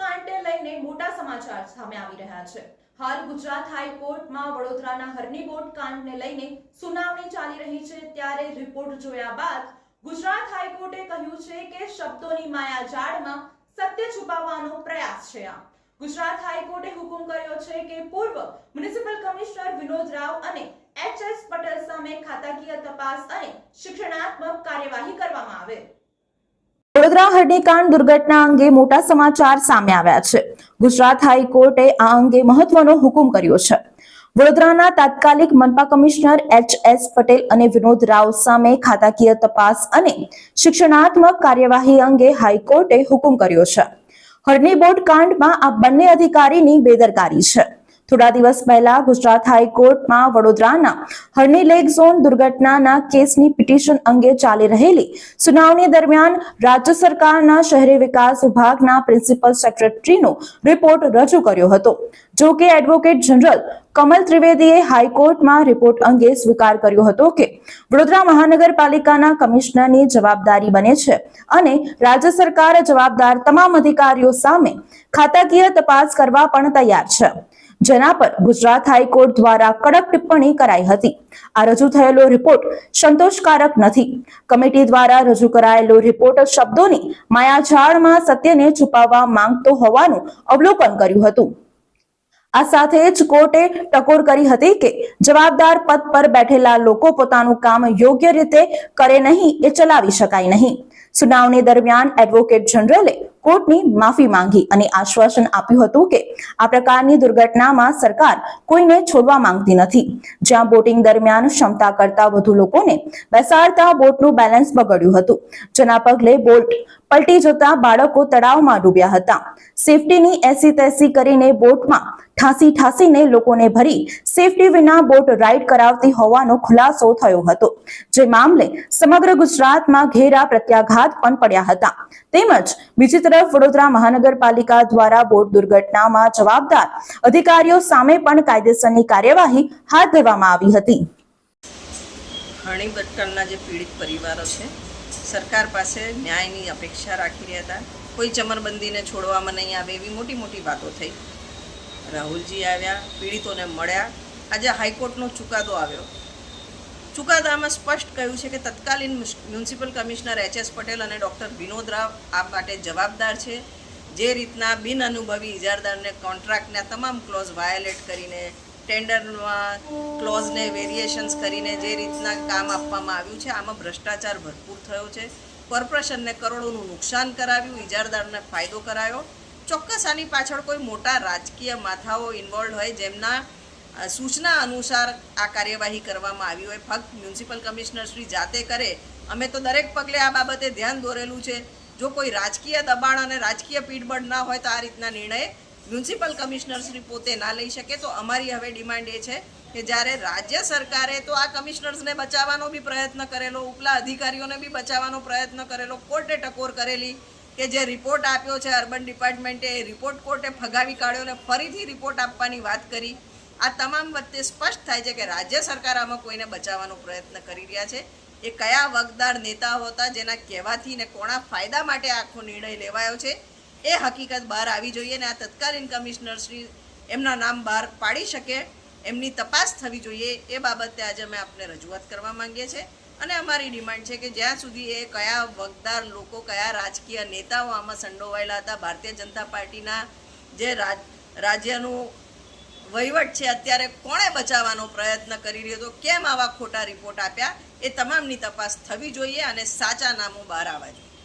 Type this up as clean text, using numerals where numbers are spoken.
કાંડને લઈને મોટા સમાચાર સામે આવી રહ્યા છે। હાલ ગુજરાત હાઈકોર્ટમાં વડોદરાના હરની બોટ કાંડને લઈને સુનાવણી ચાલી રહી છે, ત્યારે રિપોર્ટ જોયા બાદ ગુજરાત હાઈકોર્ટે કહ્યું છે કે શબ્દોની માયાજાળમાં સત્ય છુપાવવાનો પ્રયાસ છે। ગુજરાત હાઈકોર્ટે હુકમ કર્યો છે કે પૂર્વ મ્યુનિસિપલ કમિશનર વિનોદ રાવ અને એચ.એસ. પટેલ સામે ખાતાકીય તપાસ અને શિક્ષણાત્મક કાર્યવાહી કરવામાં આવે। વડોદરા હરણીકાંડ દુર્ઘટના અંગે મોટા સમાચાર સામે આવ્યા છે। ગુજરાત હાઈકોર્ટે આ અંગે મહત્વનો હુકમ કર્યો છે। વડોદરાના તાત્કાલિક મનપા કમિશનર એચ.એસ. પટેલ અને વિનોદ રાવ સામે ખાતાકીય તપાસ અને શિક્ષણાત્મક કાર્યવાહી અંગે હાઈકોર્ટે હુકમ કર્યો છે। હરની બોટ કાંડમાં આ બંને અધિકારીની બેદરકારી છે। થોડા દિવસ પહેલા ગુજરાત હાઈકોર્ટમાં વડોદરાના હરની લેક ઝોન દુર્ઘટનાના કેસની પિટિશન અંગે ચાલી રહેલી સુનાવણી દરમિયાન રાજ્ય સરકારના શહેરી વિકાસ વિભાગના પ્રિન્સિપલ સેક્રેટરીનો રિપોર્ટ રજૂ કર્યો હતો। જો કે એડવોકેટ જનરલ કમલ ત્રિવેદીએ હાઈકોર્ટમાં રિપોર્ટ અંગે સ્વીકાર કર્યો હતો કે વડોદરા મહાનગરપાલિકાના કમિશનરની જવાબદારી બને છે અને રાજ્ય સરકાર જવાબદાર તમામ અધિકારીઓ સામે ખાતાકીય તપાસ કરવા પણ તૈયાર છે, જેના પર ગુજરાત હાઈકોર્ટ દ્વારા કડક ટિપ્પણી કરાઈ હતી। આ રજૂ થયેલો રિપોર્ટ સંતોષકારક નથી। કમિટી દ્વારા રજૂ કરાયેલો રિપોર્ટ શબ્દોની માયાજાળમાં સત્યને છુપાવવા માંગતો હોવાનું અવલોકન કર્યું હતું। આ સાથે જ કોર્ટે ટકોર કરી હતી કે જવાબદાર પદ પર બેઠેલા લોકો પોતાનું કામ યોગ્ય રીતે કરે નહીં એ ચલાવી શકાય નહીં। સુનાવણી દરમિયાન એડવોકેટ જનરલે કોર્ટની માફી માંગી અને આશ્વાસન આપ્યું હતું કે આ પ્રકારની દુર્ઘટનામાં સરકાર કોઈને છોડવા માંગતી નથી। જ્યાં બોટિંગ દરમિયાન ક્ષમતા કરતા વધુ લોકોને બેસાડતા બોટનું બેલેન્સ બગડ્યું હતું, જેના પગલે બોટ પલટી જતા બાળકો તળાવમાં ડૂબ્યા હતા। સેફટીની એસી તેસી કરીને બોટમાં ઠાંસીને લોકોને ભરી સેફટી વિના બોટ રાઇડ કરાવતી હોવાનો ખુલાસો થયો હતો, જે મામલે સમગ્ર ગુજરાતમાં ઘેરા પ્રત્યાઘાત પણ પડ્યા હતા। તેમજ બીજી તરફ વડોદરા મહાનગરપાલિકા દ્વારા બોટ દુર્ઘટનામાં જવાબદાર અધિકારીઓ સામે પણ કાયદેસરની કાર્યવાહી હાથ ધરવામાં આવી હતી। હરણી બોટના જે પીડિત પરિવારો છે, સરકાર પાસે ન્યાયની અપેક્ષા રાખી રહ્યા હતા। કોઈ ચમરબંધીને છોડવામાં નહીં આવે એવી મોટી મોટી વાતો થઈ। રાહુલજી આવ્યા, પીડિતોને મળ્યા, આજે હાઈકોર્ટનો ચુકાદો આવ્યો। ચુકાદામાં સ્પષ્ટ કહ્યું છે કે તત્કાલીન મ્યુનિસિપલ કમિશનર એચ.એસ. પટેલ અને ડૉક્ટર વિનોદ રાવ આ માટે જવાબદાર છે। જે રીતના બિન અનુભવી ઇજારદારને કોન્ટ્રાક્ટના તમામ ક્લોઝ વાયોલેટ કરીને, ટેન્ડરમાં ક્લોઝને વેરિએશન્સ કરીને જે રીતના કામ આપવામાં આવ્યું છે, આમાં ભ્રષ્ટાચાર ભરપૂર થયો છે। કોર્પોરેશનને કરોડોનું નુકસાન કરાવ્યું, ઇજારદારને ફાયદો કરાયો। ચોક્કસ આની પાછળ કોઈ મોટા રાજકીય માથાઓ ઇન્વોલ્વ હોય, જેમના સૂચના અનુસાર આ કાર્યવાહી કરવામાં આવી હોય। ફક્ત મ્યુનિસિપલ કમિશનર શ્રી જાતે કરે, અમે તો દરેક પગલે આ બાબતે ધ્યાન દોરેલું છે। જો કોઈ રાજકીય દબાણ અને રાજકીય પીઠબળ ના હોય તો આ રીતના નિર્ણય મ્યુનિસિપલ કમિશનર શ્રી પોતે ના લઈ શકે। તો અમારી હવે ડિમાન્ડ એ છે કે જ્યારે રાજ્ય સરકારે તો આ કમિશનર્સને બચાવવાનો બી પ્રયત્ન કરેલો, ઉપલા અધિકારીઓને બી બચાવવાનો પ્રયત્ન કરેલો, કોર્ટે ટકોર કરેલી કે જે રિપોર્ટ આપ્યો છે અર્બન ડિપાર્ટમેન્ટે, એ રિપોર્ટ કોર્ટે ફગાવી કાઢ્યો અને ફરીથી રિપોર્ટ આપવાની વાત કરી। આ તમામ વચ્ચે સ્પષ્ટ થાય છે કે રાજ્ય સરકાર આમાં કોઈને બચાવવાનો પ્રયત્ન કરી રહ્યા છે। એ કયા વગદાર નેતાઓ હતા જેના કહેવાથી ને કોના ફાયદા માટે આખો નિર્ણય લેવાયો છે, એ હકીકત બહાર આવી જોઈએ ને આ તત્કાલીન કમિશનર શ્રી એમના નામ બહાર પાડી શકે, એમની તપાસ થવી જોઈએ। એ બાબતે આજે અમે આપને રજૂઆત કરવા માંગીએ છીએ અને અમારી ડિમાન્ડ છે કે જ્યાં સુધી એ કયા વગદાર લોકો, કયા રાજકીય નેતાઓ આમાં સંડોવાયેલા હતા, ભારતીય જનતા પાર્ટીના જે રાજ્યનું વહીવટ છે અત્યારે કોણે બચાવવાનો પ્રયત્ન કરી રહ્યો હતો, કેમ આવા ખોટા રિપોર્ટ આપ્યા, એ તમામની તપાસ થવી જોઈએ અને સાચા નામો બહાર આવવા જોઈએ।